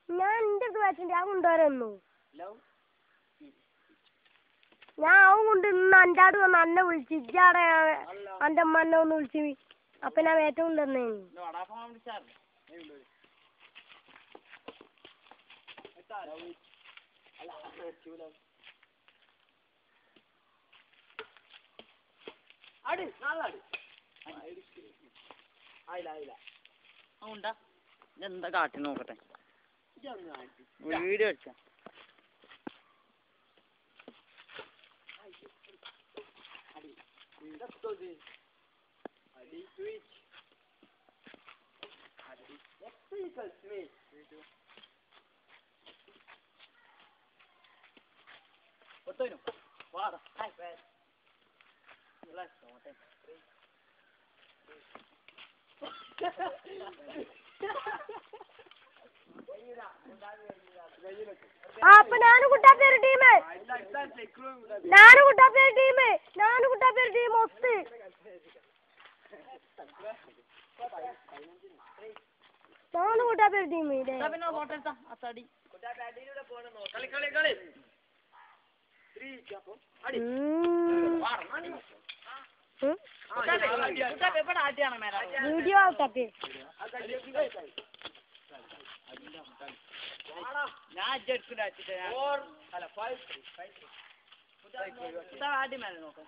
ഞാൻ എന്റെ ബാറ്റിന്റെ ആ കൊണ്ടുവരുന്നു ഞാൻ അവൻ കൊണ്ട് ഇന്ന് എൻ്റെ ആട് വന്ന് അന്നെ വിളിച്ച് ഇജ്ജാടെ എൻ്റെ അമ്മ എന്നെ ഒന്ന് വിളിച്ച് അപ്പൊ ഞാൻ ഏറ്റവും കൊണ്ടുവന്നേ എന്താ കാട്ടി നോക്കട്ടെ വീഡിയോ അടിച്ച അപ്പൊ ഞാനും കുട്ടാപ്പേര് ടീമ് ഞാനും കുട്ടാപ്പേര് ടീം ഒത്ത് ഞാനും കുട്ടാപ്പേര് ടീം വീഡിയോ കുട്ടാപ്പേ ഞാൻ ആദ്യം മേലെ നോക്കാം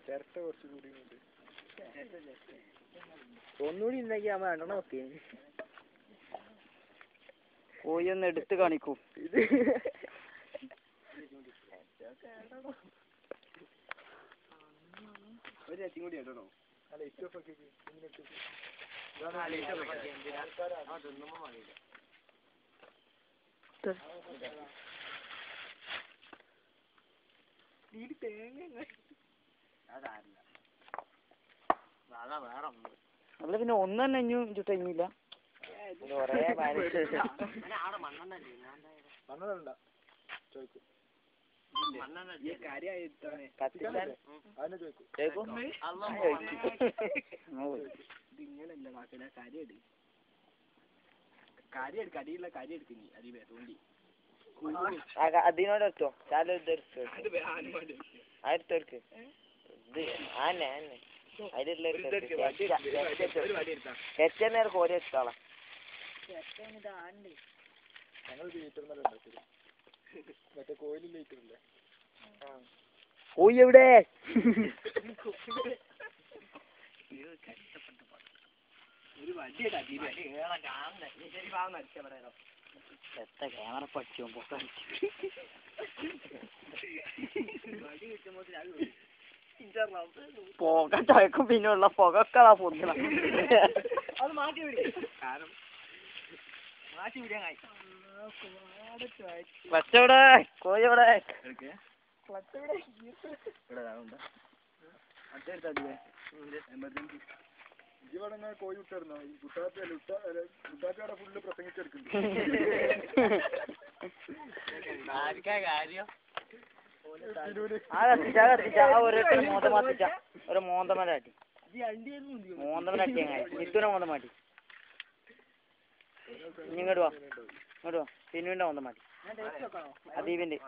ചേർത്ത കുറച്ചുകൂടി ഒന്നുകൂടി ഉണ്ടെങ്കിൽ അമ്മ രണ്ടെണ്ണം നോക്കി കോഴി ഒന്ന് എടുത്ത് കാണിക്കൂ ഇത് ഒരു ചേച്ചി കൂടി കേട്ടോ അല്ല ഇഷ്ടൊക്കെ അല്ല പിന്നെ ഒന്ന് തന്നെ അഞ്ഞു ചുട്ടഞ്ഞില്ല ഇങ്ങനല്ല കാക്കട കാര്യം കടിയുള്ള കാര്യം എടുക്കുന്നി അതിവേ തോണ്ടി അതിനോട് വെച്ചോ ആയിരത്തോർക്ക് ആന്നെ ആന്നെ അതിലേക്ക് ഓരോ ഇഷ്ടോളാം മറ്റേ കോയിലിൽ ലൈറ്റില്ലേ കോഴി എവിടെ ഒരു വണ്ടിയുടെ എത്ര ക്യാമറ പഠിച്ചോ പുക ചഴക്കും പിന്നെയുള്ള പുകക്കളാ പൊന്തിന അത് മാറ്റി വിടാൻ പച്ചവിടെ കോഴിവിടെ ഇവിടെ കോഴി വിട്ടായിരുന്നോ ഈ കുട്ടാപ്പിയുടെ ഫുള്ള് പ്രസംഗിച്ചെടുക്കുന്നു ഒരു മോന്തമലാട്ടി നിത്തുനെ മോന്തമാട്ടി ഇങ്ങോട്ട് വാ സിനുവിന്റെ മോന്തമാട്ടി അദീപിന്റെ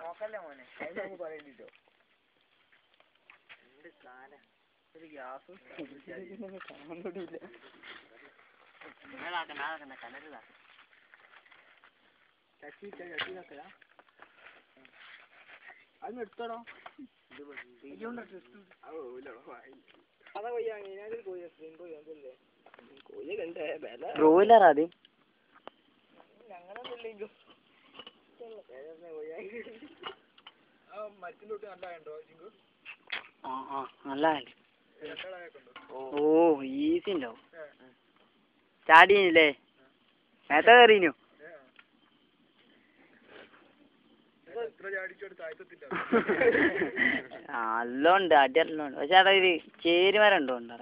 അതൊന്നും എടുത്തോടോ ബ്രോയിലർ ആദ്യം നല്ല ഓ ഈസി ഉണ്ടാവും ചാടിയില്ലേ നേരത്തെ കയറിനു നല്ലോണ്ട് അടിയല്ലോണ്ട് പക്ഷെ അവിടെ ഒരു ചേരുമരം ഉണ്ടോ ഉണ്ടാ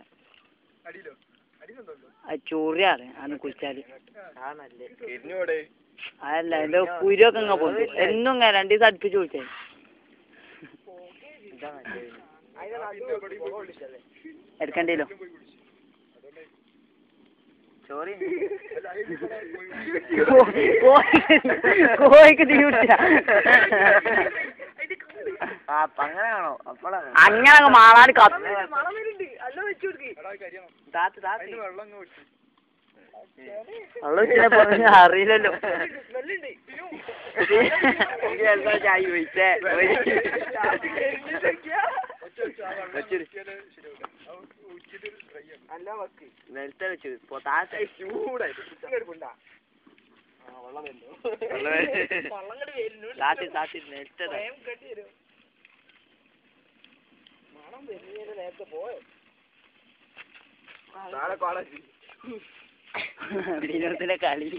ചൊറിയാണ് അന്ന് കുളിച്ചാല് അതല്ല എന്റെ കുരുവൊക്കെ ഇങ്ങനെ പോകും എന്നും ഇങ്ങനെ 2 ദിവസം അടുപ്പിച്ച് കുളിച്ചേ എടുക്കണ്ടല്ലോ കോഴിക്ക് തീ പിടിച്ച അങ്ങനെയാണോ അങ്ങനെ മാളാൻ വെള്ളം അറിയില്ലല്ലോ ചായ ചോദിച്ചേ നേരത്തെ വെച്ചു താഴത്തെ വിനോദത്തിലെ കളി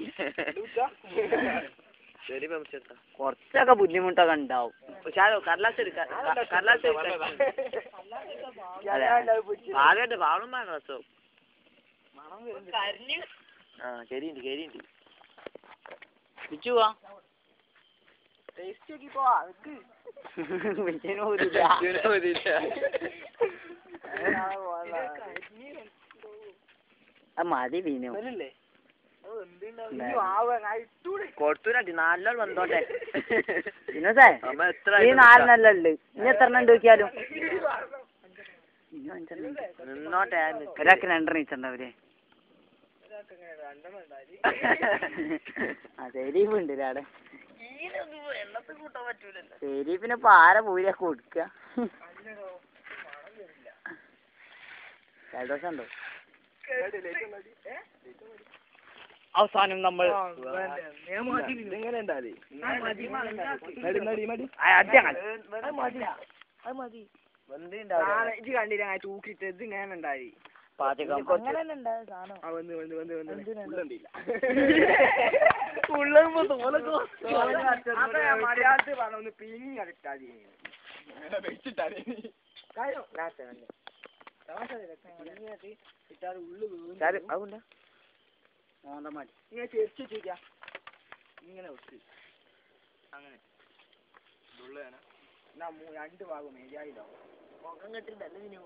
കുറച്ചൊക്കെ ബുദ്ധിമുട്ടൊക്കെ ഉണ്ടാവും പക്ഷെ കടലാസ് ആദ്യമായിട്ട് പാവണം വേണം രസം ആ ശരിയുണ്ട് വിളിച്ചു പോവാ മതി വീനോ കൊടുത്തൂരട്ടി 4 നാൾ വന്നോട്ടെ വിനോദേ ഈ 4 നല്ലുണ്ട് ഇനി 3 എണ്ണം നോക്കിയാലും നിന്നോട്ടെ ഒരാൾക്ക് 2 നീച്ചുണ്ടാവൂലേ ശരീഫുണ്ട് അവിടെ ശരീഫിനെ ഇപ്പൊ ആരെ പൂരിയാ കൊടുക്ക ജലദോഷം ഉണ്ടോ അവസാനം നമ്മൾ ഇത് കണ്ടില്ല തൂക്കിട്ട് ഇത് ഇങ്ങനെ ഉണ്ടായി മലയാളത്തിൽ പറഞ്ഞ പിങ്ങി കളിക്കാതെ ഇങ്ങനെ ചെരിച്ചു വെച്ചിരിക്കാം ഇങ്ങനെ വെച്ച് അങ്ങനെ 2 ഭാഗം മേജായില്ലോ മുഖം കെട്ടിട്ടല്ല ഇതിനു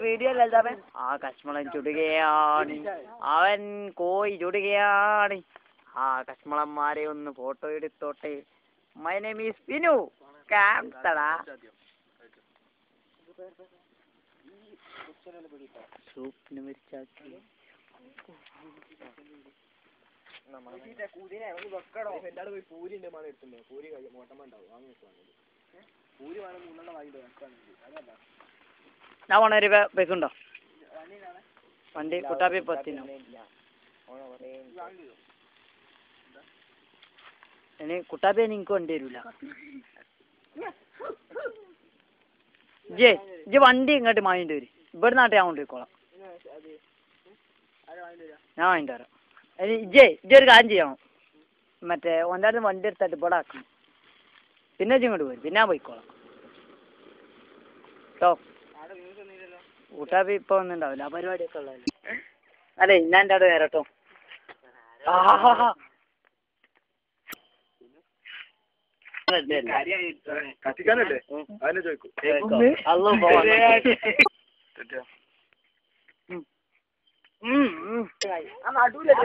വീഡിയോ അല്ല ആ കശ്മളം ചുടുകയാണ് അവൻ കോഴി ചുടുകയാണ് ആ കശ്മളന്മാരെ ഒന്ന് ഫോട്ടോ എടുത്തോട്ടെ മൈ നെയിം ഈസ് വിനു കാംതടാ സൂപ്പിന് മരിച്ചാക്കി ഞാൻ പോണ ഒരു പൈസ ഉണ്ടോ വണ്ടി കുട്ടാപ്പി 10 ഇനി കുട്ടാപ്പി എനിക്ക് വണ്ടി തരൂല ഇജ്ജ് വണ്ടി ഇങ്ങോട്ട് വാങ്ങിട്ട് വരും ഇവിടെ നാട്ടെ ഞാൻ കൊണ്ടുപോയിക്കോളാം ഞാൻ വാങ്ങിട്ട് തരാം ഇജ്ജൊരു കാര്യം ചെയ്യണം മറ്റേ ഒന്നാമത് വണ്ടി എടുത്തിട്ട് ഇവിടെ ആക്കണം പിന്നെ ഇങ്ങോട്ട് പോരും പിന്നെ ഞാൻ പോയിക്കോളാം കേട്ടോ കൂട്ടാപ്പി ഇപ്പൊ ഒന്നുണ്ടാവില്ല ആ പരിപാടിയൊക്കെ ഉള്ളതല്ലേ അതെ ഞാൻ എൻ്റെ അവിടെ വരാം കേട്ടോ കത്തിക്കാനല്ലേ അതിനെ ചോദിക്കും നടുവിലെ